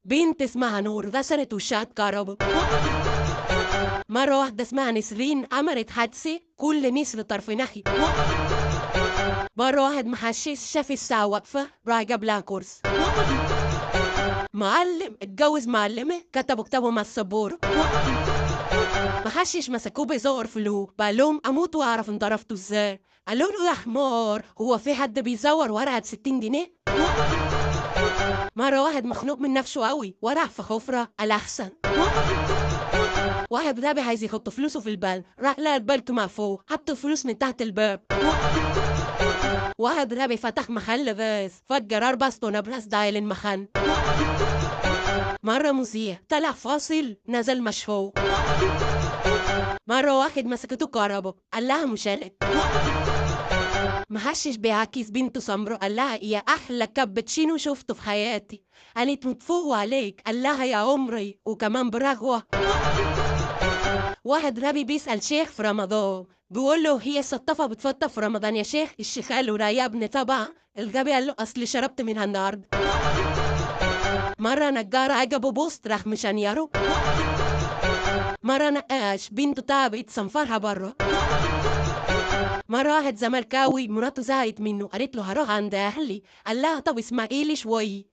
بنت اسمها نور رسمت وشات كهربا. مرة واحدة اسمها نسرين عملت حادثة كل نسر طرف ناحية. مرة واحد محشش شاف الساعة واقفة راح جاب لها كرسي. معلم اتجوز معلمة كتبوا كتابه مع السبورة. محشش مسكوه بيزور فلوه بقال لهم اموت واعرف انضربته ازاي. قالوا له يا حمار هو في حد بيزور ورقة 60 جنيه؟ مرة واحد مخنوق من نفسه قوي ورع في حفرة قال احسن. واحد غبي عايز يحط فلوسه في البال راح لقى البلته مقفول حط الفلوس من تحت الباب. واحد غبي فتح محل غاز فجر 4 اسطوانة براس دايل المخن. مرة مذيع طلع فاصل نزل مشهور. مرة واحد مسكته كهربا قال لها مشالت. محشش بيعاكس بنته سمرة قال لها يا احلى كابتشينو شفته في حياتي. قالت متفوق عليك قال لها يا عمري وكمان برغوة. واحد غبي بيسأل شيخ في رمضان بيقول له هي السطافة بتفطر في رمضان يا شيخ؟ الشيخ قال له لا يا ابني طبعا. الغبي قال له اصلي شربت منها النهارده. مرة نجار عجبه بوست راح مشانيره. مرة نقاش بنته تعبت صنفرها بره. مرة واحد زملكاوي مراته زهقت منه قالت له هروح عند اهلي قال لها طب اسمعي لي شوي.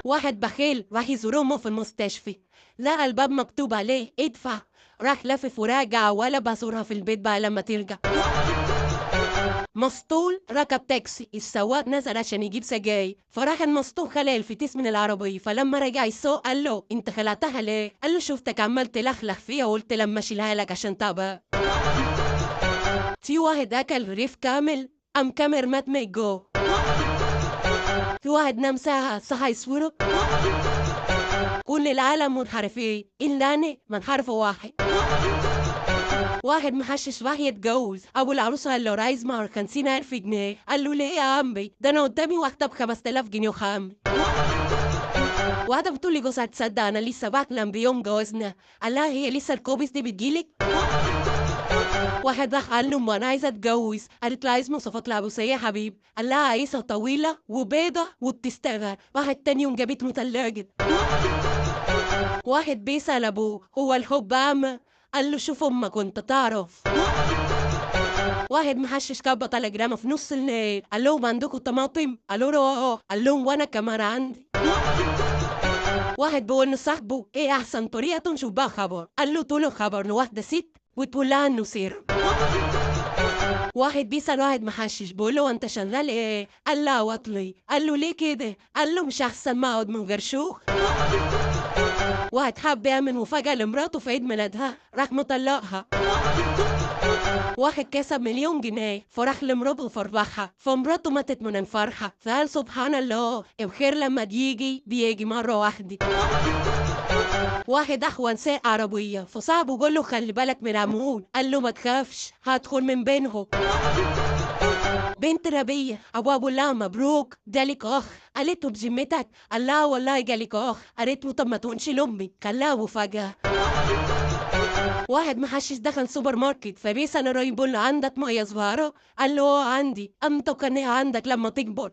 واحد بخيل راح يزور امه في المستشفى لقى الباب مكتوب عليه ادفع راح لفف وراجع ولا بزورها في البيت بقى لما ترجع. مسطول ركب تاكسي السواق نزل عشان يجيب سجاير فراح المسطول خلع الفتيس من العربية فلما رجع السوق قال له انت خلعتها ليه؟ قال له شفتك عمال تلخلخ فيها وقلت لما اشيلها لك عشان تعبان. في واحد اكل رغيف كامل قام كامر مات من جوه. في واحد نام ساعة صحى يصوره. كل العالم منحرفين الا انا منحرف واحد. واحد محشش راح يتجوز ابو العروسه قال له عايز مهر 50,000 جنيه. قال له ليه يا عمي ده انا قدامي واحده ب5000 جنيه وخام. واحده بتقول لي جوزها تصدق انا لسه بحلم بيوم جوازنا. قال لها هي لسه الكوبيس دي بتجيلك؟ واحد راح قال له ما انا عايزه اتجوز. قالت له عايز مواصفات العروسه يا حبيب؟ قال لها عايزه طويله وبيضه وبتستغل. واحد تاني يوم جابت له تلاجة. واحد بيسأل ابوه هو الحب اعمى؟ قال له شوف امك وانت تعرف. واحد محشش كبه تليجرام في نص الليل قال لهم عندكم طماطم؟ قالوا له اه. قال لهم وانا كمان عندي. واحد بيقول لصاحبه ايه احسن طريقه تنشر بها خبر؟ قال له تقول خبر لواحده ست وتقول لها انه سير. واحد بيسأل واحد محشش بيقول له انت شغال ايه؟ قال له وطلي. قال له ليه كده؟ قال له مش احسن ما اقعد من غير شوخ. واحد حب يعمل مفاجأة لمراته في عيد ميلادها راح مطلقها. واحد كسب 1,000,000 جنيه فراح لمراته فرحها فمراته ماتت من الفرحة فقال سبحان الله الخير لما بيجي مرة واحدة. واحد اخوان ساق عربية فصاحبه قال له خلي بالك من عمون. قال له ما تخافش هدخل من بينهم. بنت ربية ابوها بيقول لها مبروك جالك اخ. قالت له بذمتك؟ قال لها والله جالك اخ. قالت له طب ما تقولش لامي. قال لها مفاجأة. واحد محشش دخل سوبر ماركت فبيسأل الراجل بيقول له عندك ميه صغيرة؟ قال له اه عندي. قام تقنيها عندك لما تكبر.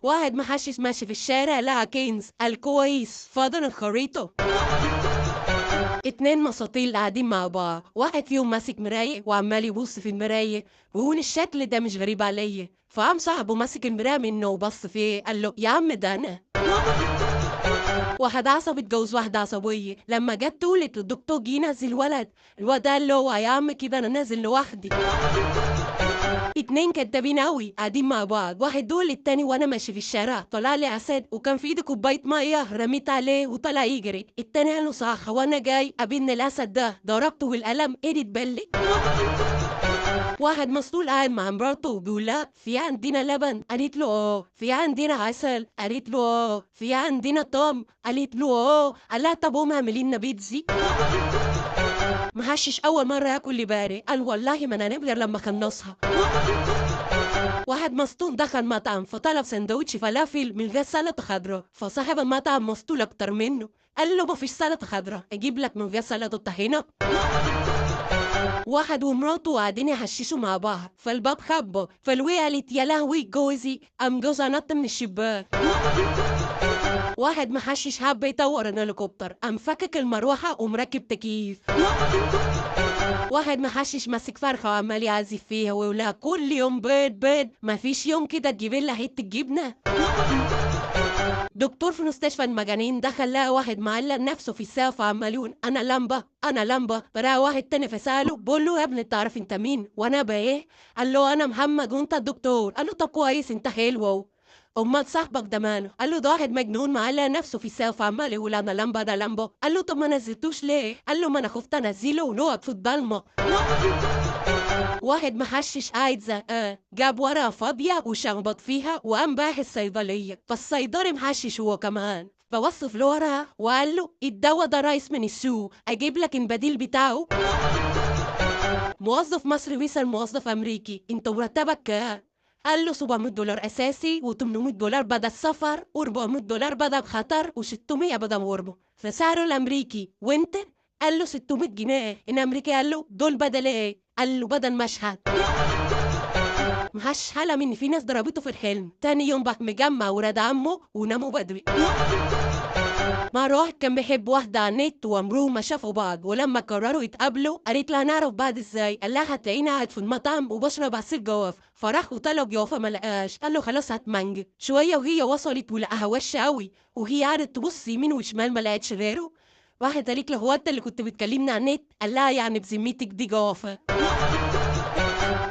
واحد محشش ماشي في الشارع لقى كنز قال كويس فاضل الخريطة. 2 مساطيل قاعدين مع بعض واحد فيهم ماسك مراية وعمال يبص في المراية ويقول الشكل ده مش غريب عليا. فقام صاحبه ماسك المراية منه وبص فيه قال له يا عم ده انا. واحد عصبي اتجوز واحدة عصبية لما جت تولد الدكتور جه ينزل ولد. الواد قال له يا عم كده انا نازل لوحدي. 2 كدابين قوي قاعدين مع بعض واحد دول التاني وانا ماشي في الشارع طلع لي اسد وكان في ايدي كوبايه ميه رميت عليه وطلع يجري. التاني قال له صح وانا جاي قابلني الاسد ده ضربته بالقلم ايدي اتبلت. واحد مسطول قاعد مع مراته وبيقول لها في عندنا لبن؟ قالت له اه. في عندنا عسل؟ قالت له اه. في عندنا طعم؟ قالت له اه. قال لها طب قوم اعملي لنا بيتزي. محشش اول مره ياكل لباري قال والله ما انا هنام غير لما اخلصها. واحد مسطول دخل مطعم فطلب سندوتش فلافل من غير سلطه خضراء فصاحب المطعم مسطول اكتر منه قال له مفيش سلطه خضراء اجيب لك من غير سلطه طحينه. واحد ومراته قاعدين يحششوا مع بعض فالباب خبط فالوي قالت يا لهوي جوزي قام جوزها نط من الشباك. واحد محشش حب يطور الهليكوبتر، قام فكك المروحة ومركب تكييف. واحد محشش ماسك فرخة وعمال يعزف فيها ويقولها كل يوم بيض بيض، مفيش يوم كده تجيب لها حتة جبنة. دكتور في مستشفى المجانين دخل لقى واحد معلق نفسه في السقف وعمال يقول انا لمبه انا لمبه، فلقى واحد تاني فساله بقول له يا ابني تعرف انت مين وانا بايه؟ قال له انا محمد وانت الدكتور. قال له طب كويس انت حلو. امال صاحبك ده ماله؟ قال له ده واحد مجنون معلق نفسه في السقف وعمال يقول انا لمبه انا لمبه. قال له طب ما نزلتوش ليه؟ قال له ما انا خفت انزله ونقعد في الضلمه. واحد محشش قاعد زهقان جاب ورقة فاضية وشخبط فيها وقام باح الصيدلية، فالصيدلي محشش هو كمان، فوصف له ورقة وقال له الدواء ده رايس من السوق، اجيب لك البديل بتاعه. موظف مصري بيسأل موظف امريكي انت مرتبك كام؟ قال له $700 اساسي و$800 بدل سفر و$400 بدل خطر و600 بدل غربه. فسأله الامريكي وانت؟ قال له 600 جنيه. الامريكي قال له دول بدل ايه؟ قال له بدل مشهد. مهاش حالة من في ناس ضربته في الحلم، تاني يوم بقى مجمع ولاد عمه وناموا بدري. مرة واحد كان بيحب واحدة على النت وعمرهم ما شافوا بعض، ولما قرروا يتقابلوا قالت لها نعرف بعض ازاي؟ قال لها هتلاقيني قاعد في المطعم وبشرب عصير جوافة، فراح وطلب جوافة ما لقاش، قال له خلاص هات مانجا. شوية وهي وصلت ولقاها وحشة قوي، وهي قعدت تبص يمين وشمال ما لقتش غيره. واحد قالت له هو انت اللي كنت بتكلمني على النت؟ قال لها يعني بذمتك دي جوافة.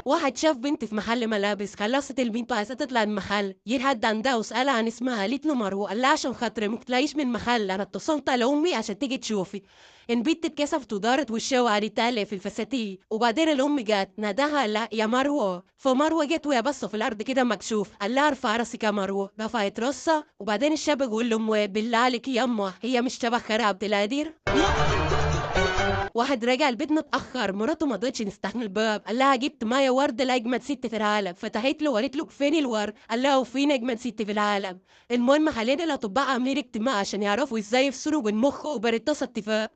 واحد شاف بنت في محل ملابس، خلصت البنت وعايزة تطلع المحل، جه حد عندها وسألها عن اسمها، قالت له مروه. قال لها عشان خاطري ما تطلعيش من المحل، انا اتصلت على امي عشان تيجي تشوفي. البنت اتكسفت ودارت وشها وقعدت تقلق في الفساتين، وبعدين الام جت ناداها قال لها يا مروه، فمروه جت وهي باصه في الارض كده مكشوف، قال لها ارفع راسك يا مروه، رفعت راسها. وبعدين الشاب بيقول لامه بالله عليك يا امه هي مش شبه خير عبد القادر؟ واحد راجع البيت متأخر، مراته ما رضتش تستحمل الباب، قال لها جبت مايه ورد لأجمد ست في العالم، فتحت له وقالت له فين الورد؟ قال لها وفين أجمد ست في العالم؟ المهم حاليا الأطباء عاملين اجتماع عشان يعرفوا ازاي يفصلوا بين مخه وبرتصة اتفاق.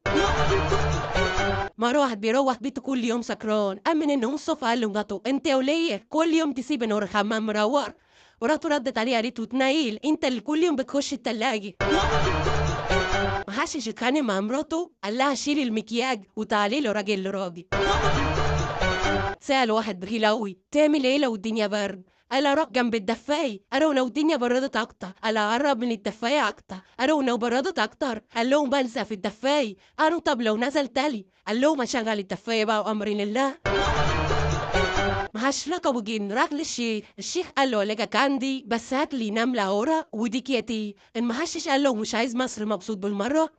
مرة واحد بيروح بيته كل يوم سكران، قام من النوم الصبح قال لمراته انت يا ولية كل يوم تسيب نور الحمام منور؟ مراته ردت عليه قالت له تنايل انت اللي كل يوم بتخش التلاجة. محشش اتخانق مع مراته قال لها شيلي المكياج وتعالي له راجل راضي. سأل واحد بخيل قوي تعمل ايه لو الدنيا برد؟ قال اروح جنب الدفاية. قالوا لو الدنيا بردت اكتر؟ قال اقرب من الدفاية اكتر. قالوا لو بردت اكتر؟ قال لهم بلزق في الدفاية. قالوا طب لو نزل تلي؟ قال لهم اشغل الدفاية بقى وامر لله. معهاش لقب وجن راح للشيخ، الشيخ قال له لقاك عندي بس هات لي نملة هورة وديكيتي. المحشش قال له مش عايز مصر مبسوط بالمرة.